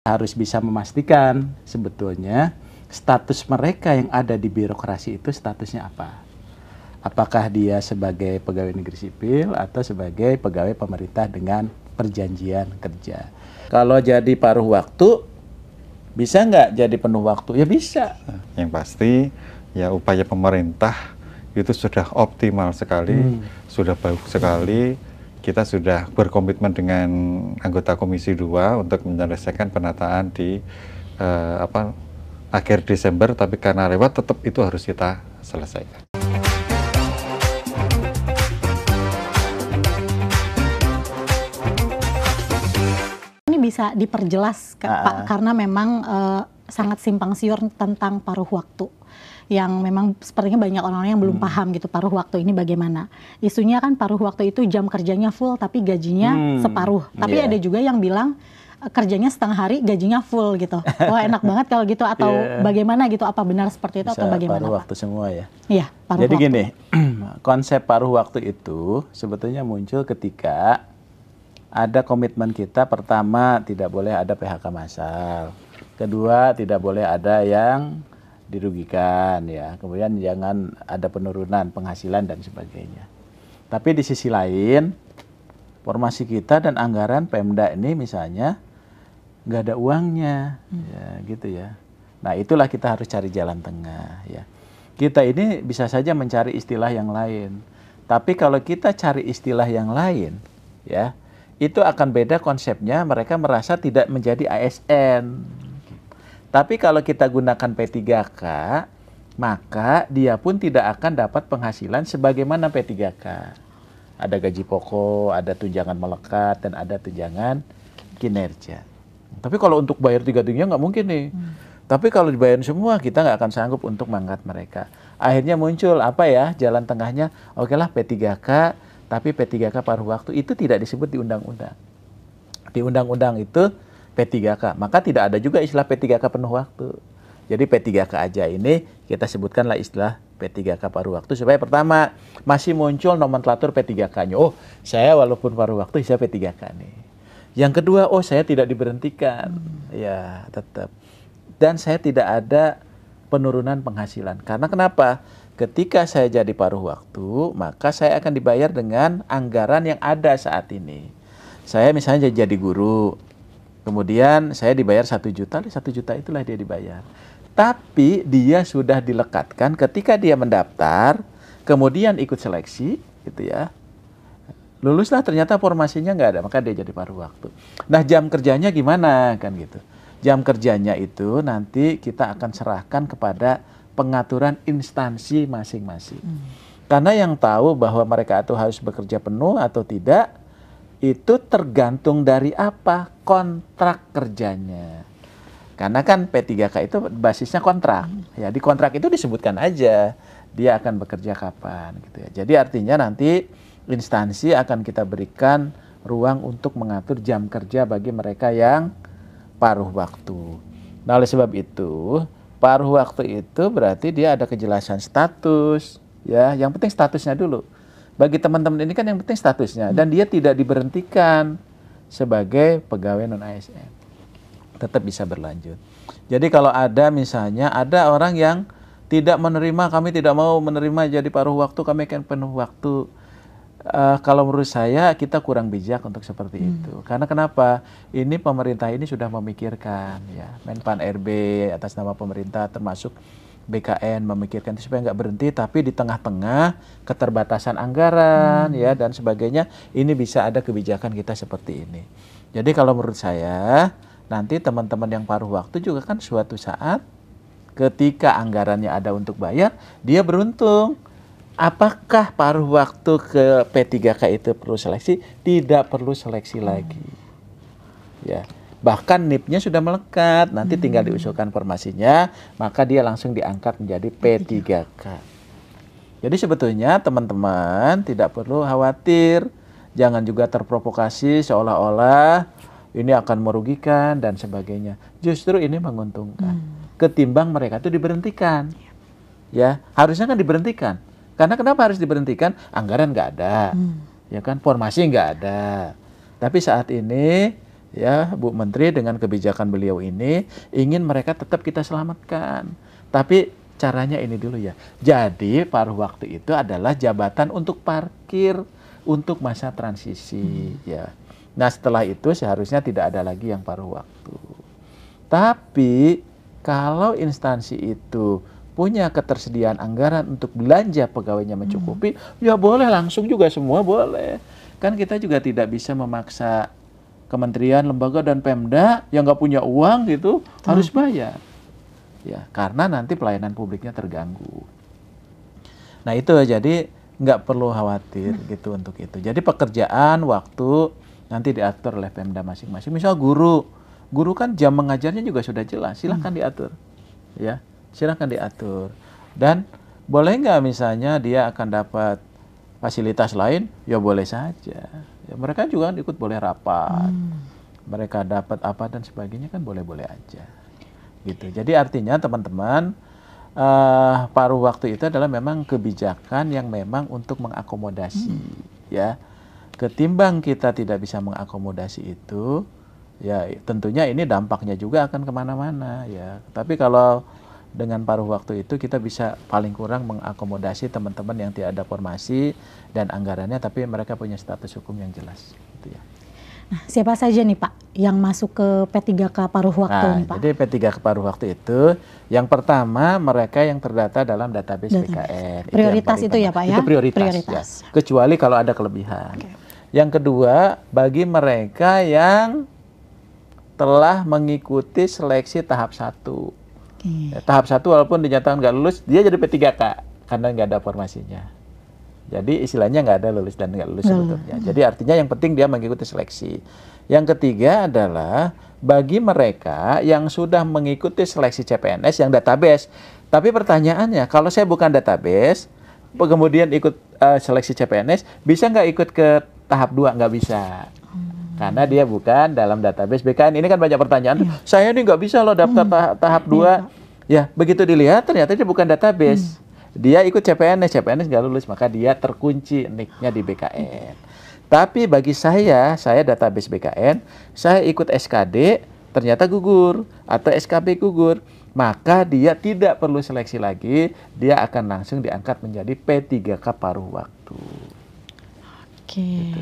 harus bisa memastikan sebetulnya status mereka yang ada di birokrasi itu statusnya apa. Apakah dia sebagai pegawai negeri sipil atau sebagai pegawai pemerintah dengan perjanjian kerja. Kalau jadi paruh waktu, bisa nggak jadi penuh waktu? Ya bisa. Yang pasti ya upaya pemerintah itu sudah optimal sekali, sudah bagus sekali. Kita sudah berkomitmen dengan anggota Komisi 2 untuk menyelesaikan penataan di akhir Desember, tapi karena lewat tetap itu harus kita selesaikan. Ini bisa diperjelas Pak, karena memang sangat simpang siur tentang paruh waktu. Yang memang sepertinya banyak orang-orang yang belum paham gitu paruh waktu ini bagaimana. Isunya kan paruh waktu itu jam kerjanya full tapi gajinya separuh. Tapi ada juga yang bilang kerjanya setengah hari gajinya full gitu. Wah enak banget kalau gitu, atau bagaimana gitu, apa benar seperti itu? Bisa atau bagaimana paruh Pak? Waktu semua ya? Iya, paruh Jadi waktu. Gini, konsep paruh waktu itu sebetulnya muncul ketika ada komitmen kita, pertama tidak boleh ada PHK massal. Kedua, tidak boleh ada yang dirugikan ya. Kemudian jangan ada penurunan penghasilan dan sebagainya. Tapi di sisi lain, formasi kita dan anggaran Pemda ini misalnya nggak ada uangnya, ya gitu ya. Nah itulah kita harus cari jalan tengah ya. Kita ini bisa saja mencari istilah yang lain. Tapi kalau kita cari istilah yang lain, ya itu akan beda konsepnya. Mereka merasa tidak menjadi ASN. Tapi kalau kita gunakan P3K, maka dia pun tidak akan dapat penghasilan sebagaimana P3K. Ada gaji pokok, ada tunjangan melekat, dan ada tunjangan kinerja. Tapi kalau untuk bayar tiga-tiganya nggak mungkin nih. Tapi kalau dibayar semua, kita nggak akan sanggup untuk mengangkat mereka. Akhirnya muncul apa ya, jalan tengahnya, oke lah P3K, tapi P3K paruh waktu itu tidak disebut di undang-undang. Di undang-undang itu P3K, maka tidak ada juga istilah P3K penuh waktu. Jadi P3K aja ini kita sebutkanlah istilah P3K paruh waktu, supaya pertama masih muncul nomenklatur P3K-nya. Oh, saya walaupun paruh waktu saya P3K nih. Yang kedua, oh saya tidak diberhentikan. Ya, tetap. Dan saya tidak ada penurunan penghasilan. Karena kenapa? Ketika saya jadi paruh waktu, maka saya akan dibayar dengan anggaran yang ada saat ini. Saya misalnya jadi guru, kemudian saya dibayar 1 juta, 1 juta itulah dia dibayar. Tapi dia sudah dilekatkan ketika dia mendaftar, kemudian ikut seleksi, gitu ya. Luluslah ternyata formasinya nggak ada, maka dia jadi paruh waktu. Nah jam kerjanya gimana kan gitu? Jam kerjanya itu nanti kita akan serahkan kepada pengaturan instansi masing-masing. Karena yang tahu bahwa mereka itu harus bekerja penuh atau tidak, itu tergantung dari apa? Kontrak kerjanya. Karena kan P3K itu basisnya kontrak. Ya, di kontrak itu disebutkan aja dia akan bekerja kapan gitu ya. Jadi artinya nanti instansi akan kita berikan ruang untuk mengatur jam kerja bagi mereka yang paruh waktu. Nah, oleh sebab itu, paruh waktu itu berarti dia ada kejelasan status ya. Yang penting statusnya dulu. Bagi teman-teman ini kan yang penting statusnya, dan dia tidak diberhentikan sebagai pegawai non-ASN, tetap bisa berlanjut. Jadi kalau ada misalnya ada orang yang tidak menerima, kami tidak mau menerima jadi paruh waktu, kami akan penuh waktu. Kalau menurut saya kita kurang bijak untuk seperti itu. Karena kenapa? Ini pemerintah ini sudah memikirkan ya, Menpan RB atas nama pemerintah termasuk BKN memikirkan itu supaya nggak berhenti, tapi di tengah-tengah keterbatasan anggaran ya dan sebagainya, ini bisa ada kebijakan kita seperti ini. Jadi kalau menurut saya nanti teman-teman yang paruh waktu juga kan suatu saat ketika anggarannya ada untuk bayar, dia beruntung. Apakah paruh waktu ke P3K itu perlu seleksi? Tidak perlu seleksi lagi. Ya. Bahkan NIP-nya sudah melekat, nanti tinggal diusulkan formasinya, maka dia langsung diangkat menjadi P3K. Jadi sebetulnya teman-teman tidak perlu khawatir, jangan juga terprovokasi seolah-olah ini akan merugikan dan sebagainya. Justru ini menguntungkan. Ketimbang mereka itu diberhentikan. Ya, harusnya kan diberhentikan. Karena kenapa harus diberhentikan? Anggaran nggak ada, ya kan? Formasi nggak ada. Tapi saat ini ya Bu Menteri dengan kebijakan beliau ini ingin mereka tetap kita selamatkan. Tapi caranya ini dulu ya. Jadi paruh waktu itu adalah jabatan untuk parkir untuk masa transisi ya. Nah setelah itu seharusnya tidak ada lagi yang paruh waktu. Tapi kalau instansi itu punya ketersediaan anggaran untuk belanja pegawainya mencukupi, ya boleh langsung juga semua boleh. Kan kita juga tidak bisa memaksa kementerian, lembaga dan Pemda yang nggak punya uang gitu harus bayar. Ya, karena nanti pelayanan publiknya terganggu. Nah itu jadi nggak perlu khawatir gitu untuk itu. Jadi pekerjaan, waktu nanti diatur oleh Pemda masing-masing. Misal guru kan jam mengajarnya juga sudah jelas, silahkan diatur. Ya. Silahkan diatur. Dan boleh nggak misalnya dia akan dapat fasilitas lain? Ya boleh saja. Ya, mereka juga ikut boleh rapat. Mereka dapat apa dan sebagainya kan boleh-boleh aja. Gitu. Jadi artinya teman-teman, paruh waktu itu adalah memang kebijakan yang memang untuk mengakomodasi. Ya. Ketimbang kita tidak bisa mengakomodasi itu, ya tentunya ini dampaknya juga akan kemana-mana. Ya. Tapi kalau dengan paruh waktu itu kita bisa paling kurang mengakomodasi teman-teman yang tidak ada formasi dan anggarannya tapi mereka punya status hukum yang jelas gitu ya. Nah, siapa saja nih Pak yang masuk ke P3K paruh waktu nih Pak? Jadi P3K paruh waktu itu yang pertama mereka yang terdata dalam database BKN. Prioritas itu ya Pak ya? Itu prioritas. Ya. Kecuali kalau ada kelebihan. Yang kedua bagi mereka yang telah mengikuti seleksi tahap 1. Ya, tahap 1 walaupun dinyatakan nggak lulus, dia jadi P3K karena nggak ada formasinya. Jadi istilahnya nggak ada lulus dan nggak lulus sebetulnya. Jadi artinya yang penting dia mengikuti seleksi. Yang ketiga adalah bagi mereka yang sudah mengikuti seleksi CPNS yang database. Tapi pertanyaannya, kalau saya bukan database, kemudian ikut seleksi CPNS, bisa nggak ikut ke tahap 2? Nggak bisa. Karena dia bukan dalam database BKN. Ini kan banyak pertanyaan. Saya ini nggak bisa loh daftar tahap 2. Ya, begitu dilihat ternyata dia bukan database. Dia ikut CPNS nggak lulus, maka dia terkunci nicknya di BKN. Tapi bagi saya database BKN, saya ikut SKD, ternyata gugur, atau SKB gugur. Maka dia tidak perlu seleksi lagi, dia akan langsung diangkat menjadi P3K paruh waktu. Oke,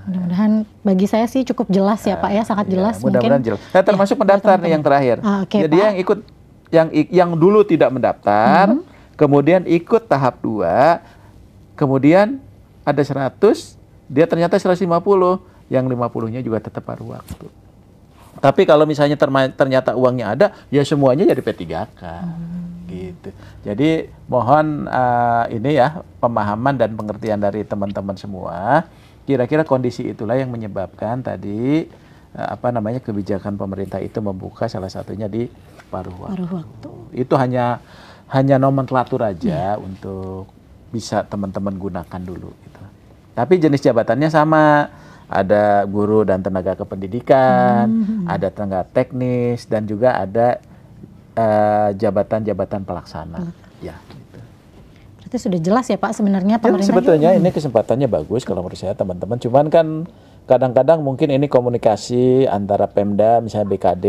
mudah-mudahan bagi saya sih cukup jelas ya Pak ya, sangat jelas. Mudah-mudahan jelas. Nah, termasuk pendaftar nih yang terakhir. Jadi dia yang ikut, yang dulu tidak mendaftar, kemudian ikut tahap 2, kemudian ada 100, dia ternyata 150, yang 50-nya juga tetap paruh waktu. Tapi kalau misalnya ternyata uangnya ada, ya semuanya jadi P3K. Gitu. Jadi mohon ini ya pemahaman dan pengertian dari teman-teman semua. Kira-kira kondisi itulah yang menyebabkan tadi kebijakan pemerintah itu membuka salah satunya di paruh waktu. Itu hanya nomenklatur aja untuk bisa teman-teman gunakan dulu gitu. Tapi jenis jabatannya sama. Ada guru dan tenaga kependidikan, ada tenaga teknis dan juga ada jabatan-jabatan pelaksana. Ya, gitu. Berarti sudah jelas ya Pak sebenarnya pemerintah. Sebetulnya ini kesempatannya bagus kalau menurut saya teman-teman. Cuman kan kadang-kadang mungkin ini komunikasi antara Pemda misalnya BKD,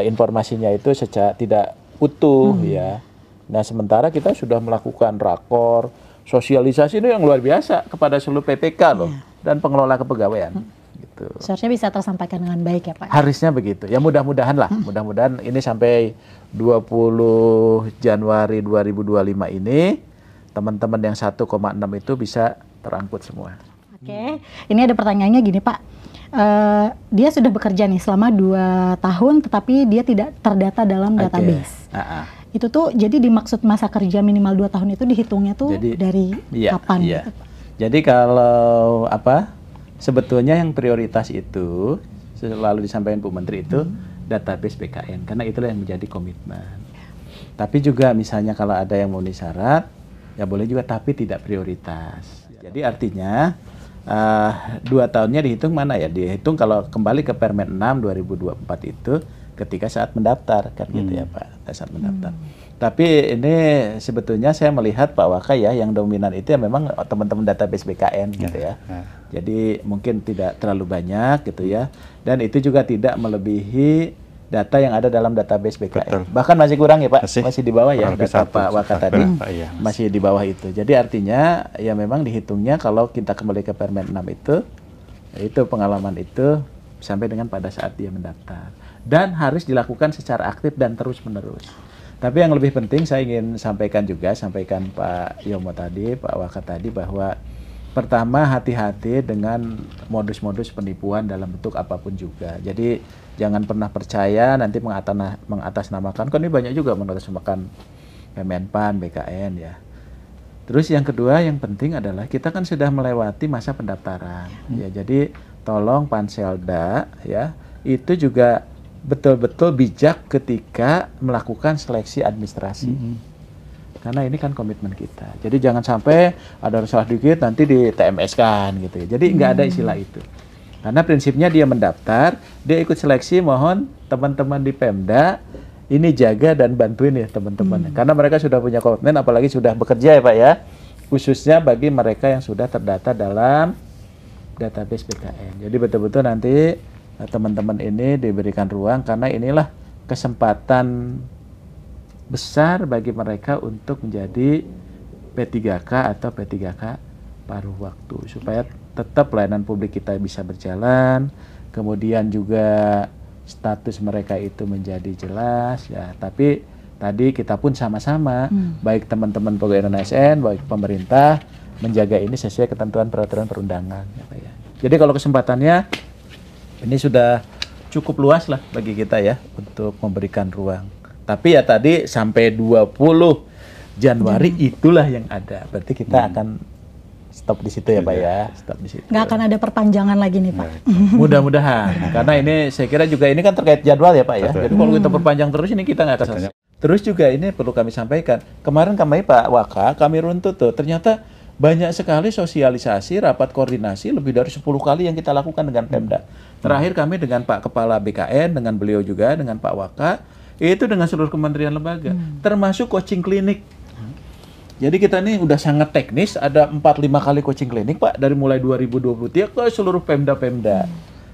informasinya itu secara tidak utuh ya. Nah sementara kita sudah melakukan rakor, sosialisasi ini yang luar biasa kepada seluruh PPK loh dan pengelola kepegawaian. Gitu. Seharusnya bisa tersampaikan dengan baik ya Pak. Harusnya begitu. Ya mudah-mudahan lah. Mudah-mudahan ini sampai 20 Januari 2025 ini teman-teman yang 1,6 itu bisa terangkut semua. Oke. Ini ada pertanyaannya gini Pak. Dia sudah bekerja nih selama 2 tahun tetapi dia tidak terdata dalam database. Itu tuh jadi dimaksud masa kerja minimal 2 tahun itu dihitungnya tuh dari kapan gitu Pak? Jadi kalau sebetulnya yang prioritas itu selalu disampaikan Bu Menteri itu database BKN karena itulah yang menjadi komitmen. Tapi juga misalnya kalau ada yang memenuhi syarat ya boleh juga tapi tidak prioritas. Jadi artinya 2 tahunnya dihitung mana ya? Dihitung kalau kembali ke Permen 6 2024 itu ketika saat mendaftar kan gitu ya Pak, saat mendaftar. Tapi ini sebetulnya saya melihat Pak Waka ya, yang dominan itu ya memang teman-teman database BKN gitu ya. Jadi mungkin tidak terlalu banyak gitu ya. Dan itu juga tidak melebihi data yang ada dalam database BKN. Betul. Bahkan masih kurang ya Pak, masih di bawah ya data Pak Waka tadi. Iya. Masih di bawah itu. Jadi artinya ya memang dihitungnya kalau kita kembali ke Permen 6 itu pengalaman itu sampai dengan pada saat dia mendaftar. Dan harus dilakukan secara aktif dan terus-menerus. Tapi yang lebih penting saya ingin sampaikan Pak Yomo tadi, Pak Waka tadi, bahwa pertama hati-hati dengan modus-modus penipuan dalam bentuk apapun juga. Jadi jangan pernah percaya nanti mengatasnamakan, kan ini banyak juga mengatasnamakan Kemenpan, BKN ya. Terus yang kedua yang penting adalah kita kan sudah melewati masa pendaftaran. Ya, jadi tolong Panselda ya, itu juga betul-betul bijak ketika melakukan seleksi administrasi. Karena ini kan komitmen kita. Jadi jangan sampai ada salah dikit nanti di TMS kan gitu ya. Jadi nggak ada istilah itu. Karena prinsipnya dia mendaftar, dia ikut seleksi, mohon teman-teman di Pemda ini jaga dan bantuin ya teman-teman. Karena mereka sudah punya komitmen, apalagi sudah bekerja ya Pak ya. Khususnya bagi mereka yang sudah terdata dalam database BKN. Jadi betul-betul nanti teman-teman ini diberikan ruang, karena inilah kesempatan besar bagi mereka untuk menjadi P3K atau P3K paruh waktu, supaya tetap pelayanan publik kita bisa berjalan, kemudian juga status mereka itu menjadi jelas ya. Tapi tadi kita pun sama-sama, baik teman-teman pegawai ASN, baik pemerintah, menjaga ini sesuai ketentuan peraturan perundangan ya Pak ya. Jadi kalau kesempatannya ini sudah cukup luas lah bagi kita ya untuk memberikan ruang. Tapi ya tadi sampai 20 Januari itulah yang ada. Berarti kita akan stop di situ ya Pak ya. Stop di situ. Nggak akan ada perpanjangan lagi nih Pak. Mudah-mudahan. Karena ini saya kira juga ini kan terkait jadwal ya Pak ya. Jadi kalau kita perpanjang terus ini kita nggak akan selesai. Terus juga ini perlu kami sampaikan. Kemarin Pak Waka kami runtut tuh. Ternyata banyak sekali sosialisasi, rapat koordinasi, lebih dari 10 kali yang kita lakukan dengan Pemda. Terakhir kami dengan Pak Kepala BKN, dengan beliau juga, dengan Pak Waka, itu dengan seluruh kementerian lembaga, termasuk coaching klinik. Jadi kita ini udah sangat teknis, ada 4-5 kali coaching klinik Pak, dari mulai 2023 ke seluruh Pemda-Pemda,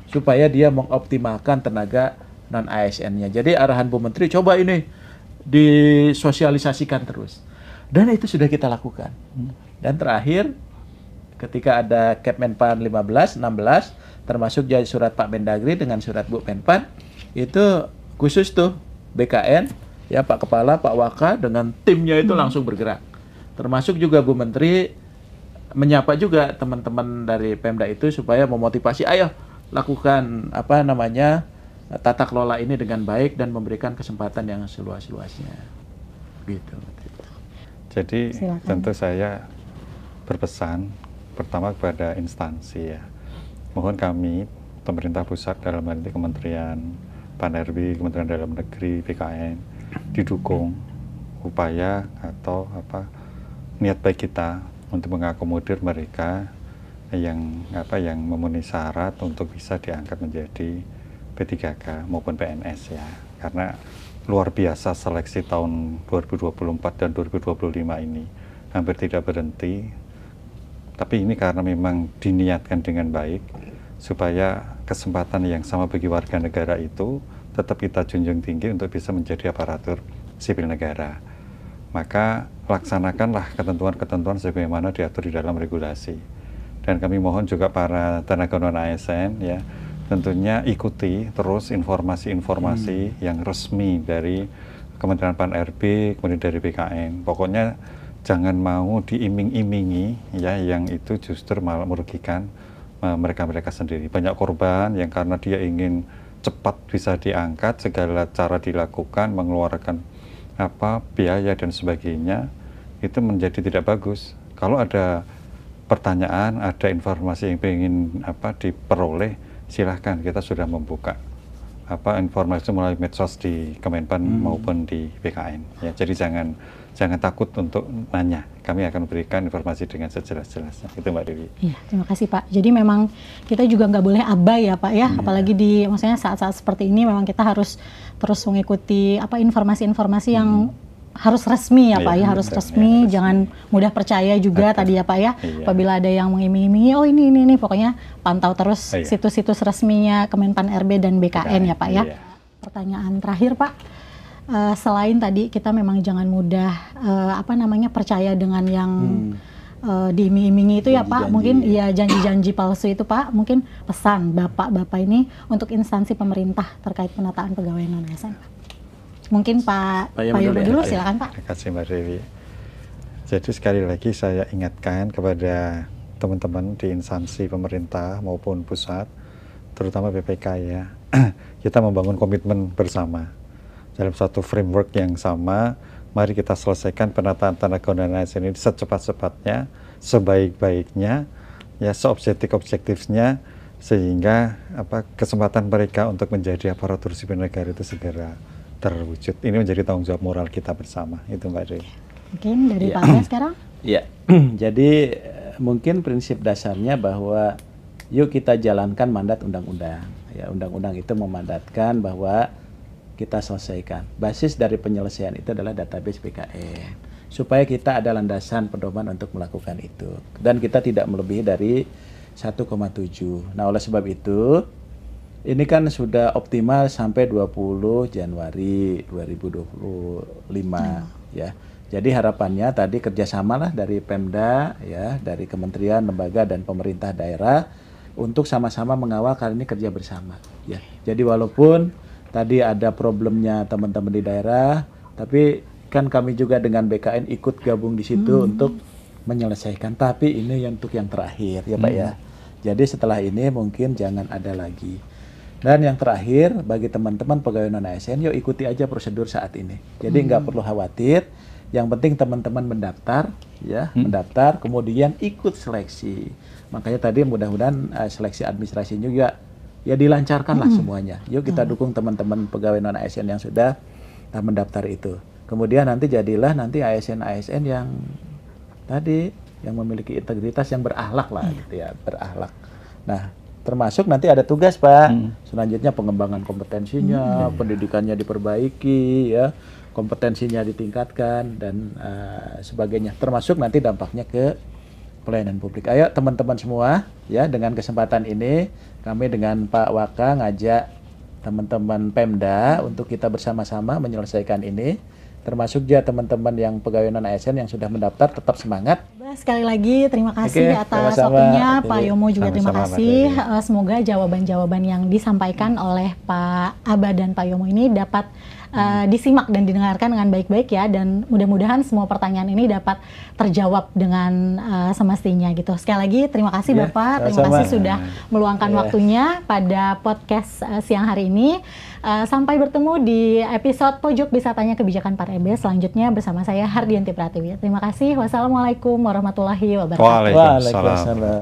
supaya dia mengoptimalkan tenaga non-ASN-nya. Jadi arahan Bu Menteri, coba ini disosialisasikan terus. Dan itu sudah kita lakukan. Dan terakhir, ketika ada Kepmenpan 15, 16, termasuk jadi surat Pak Mendagri dengan surat Bu Menpan, itu khusus tuh BKN, ya Pak Kepala, Pak Waka dengan timnya itu langsung bergerak. Termasuk juga Bu Menteri menyapa juga teman-teman dari Pemda itu supaya memotivasi, ayo lakukan tata kelola ini dengan baik dan memberikan kesempatan yang seluas-luasnya. Gitu. Jadi Silakan. tentu saya berpesan pertama kepada instansi ya, mohon kami pemerintah pusat dalam hal ini Kementerian Pan-RB, Kementerian Dalam Negeri, BKN didukung upaya atau niat baik kita untuk mengakomodir mereka yang memenuhi syarat untuk bisa diangkat menjadi P3K maupun PNS ya. Karena luar biasa seleksi tahun 2024 dan 2025 ini hampir tidak berhenti. Tapi ini karena memang diniatkan dengan baik supaya kesempatan yang sama bagi warga negara itu tetap kita junjung tinggi untuk bisa menjadi aparatur sipil negara. Maka laksanakanlah ketentuan-ketentuan sebagaimana diatur di dalam regulasi. Dan kami mohon juga para tenaga non-ASN ya, tentunya ikuti terus informasi-informasi yang resmi dari Kementerian Pan-RB, kemudian dari BKN. Pokoknya jangan mau diiming-imingi ya, yang itu justru malah merugikan mereka-mereka sendiri. Banyak korban yang karena dia ingin cepat bisa diangkat, segala cara dilakukan, mengeluarkan biaya dan sebagainya, itu menjadi tidak bagus. Kalau ada pertanyaan, ada informasi yang ingin diperoleh, silahkan, kita sudah membuka informasi melalui medsos di Kemenpan maupun di BKN. Ya, jadi jangan takut untuk nanya. Kami akan berikan informasi dengan sejelas-jelasnya. Itu Mbak Dewi. Iya, terima kasih Pak. Jadi memang kita juga nggak boleh abai ya Pak ya. Apalagi maksudnya saat-saat seperti ini memang kita harus terus mengikuti informasi-informasi yang harus resmi ya Pak ya, harus betul, resmi, ya, jangan mudah percaya juga tadi ya Pak ya. Iya. Apabila ada yang mengiming-imingi, oh ini, pokoknya pantau terus situs-situs resminya Kemenpan RB dan BKN ya Pak ya. Iya. Pertanyaan terakhir Pak, selain tadi kita memang jangan mudah percaya dengan yang diiming-imingi itu ya Pak, mungkin ya janji-janji palsu itu Pak, mungkin pesan Bapak ini untuk instansi pemerintah terkait penataan pegawai non-ASN. Mungkin Pak Yono dulu, silakan Pak. Terima kasih Mbak Dewi. Jadi sekali lagi saya ingatkan kepada teman-teman di instansi pemerintah maupun pusat, terutama BPK ya, kita membangun komitmen bersama dalam satu framework yang sama. Mari kita selesaikan penataan tenaga ASN ini secepat-cepatnya, sebaik-baiknya, ya seobjektif-objektifnya, sehingga kesempatan mereka untuk menjadi aparatur sipil negara itu segera terwujud. Ini menjadi tanggung jawab moral kita bersama. Itu Mbak Dewi. Mungkin dari Pak Arya sekarang? Ya, jadi mungkin prinsip dasarnya bahwa yuk kita jalankan mandat undang-undang. Ya, undang-undang itu memandatkan bahwa kita selesaikan. Basis dari penyelesaian itu adalah database BKN. Supaya kita ada landasan pedoman untuk melakukan itu. Dan kita tidak melebihi dari 1,7. Nah, oleh sebab itu, ini kan sudah optimal sampai 20 Januari 2025 ya. Jadi harapannya tadi kerjasama lah dari Pemda ya, dari kementerian, lembaga dan pemerintah daerah untuk sama-sama mengawal karena ini kerja bersama ya. Jadi walaupun tadi ada problemnya teman-teman di daerah, tapi kan kami juga dengan BKN ikut gabung di situ untuk menyelesaikan. Tapi ini untuk yang terakhir ya Pak ya. Jadi setelah ini mungkin jangan ada lagi. Dan yang terakhir, bagi teman-teman pegawai non-ASN, yuk ikuti aja prosedur saat ini. Jadi nggak perlu khawatir, yang penting teman-teman mendaftar, ya, mendaftar, kemudian ikut seleksi. Makanya tadi mudah-mudahan seleksi administrasi juga, ya dilancarkan lah semuanya. Yuk kita dukung teman-teman pegawai non-ASN yang sudah mendaftar itu. Kemudian nanti jadilah nanti ASN-ASN yang tadi, yang memiliki integritas, yang berakhlak lah, gitu ya, berakhlak. Nah, termasuk nanti ada tugas Pak, selanjutnya pengembangan kompetensinya, pendidikannya diperbaiki, ya, kompetensinya ditingkatkan dan sebagainya. Termasuk nanti dampaknya ke pelayanan publik. Ayo teman-teman semua, ya, dengan kesempatan ini kami dengan Pak Waka ngajak teman-teman Pemda untuk kita bersama-sama menyelesaikan ini. Termasuk juga teman-teman yang pegawai non-ASN yang sudah mendaftar, tetap semangat. Sekali lagi terima kasih atas waktunya Pak Yomo, juga terima kasih. Semoga jawaban-jawaban yang disampaikan oleh Pak Aba dan Pak Yomo ini dapat disimak dan didengarkan dengan baik-baik ya, dan mudah-mudahan semua pertanyaan ini dapat terjawab dengan semestinya gitu. Sekali lagi terima kasih Bapak, terima kasih sudah meluangkan waktunya pada podcast siang hari ini. Sampai bertemu di episode Pojok Bisa Tanya Kebijakan Pak RB selanjutnya bersama saya Hardianti Pratiwi. Terima kasih. Wassalamualaikum warahmatullahi wabarakatuh. Waalaikumsalam.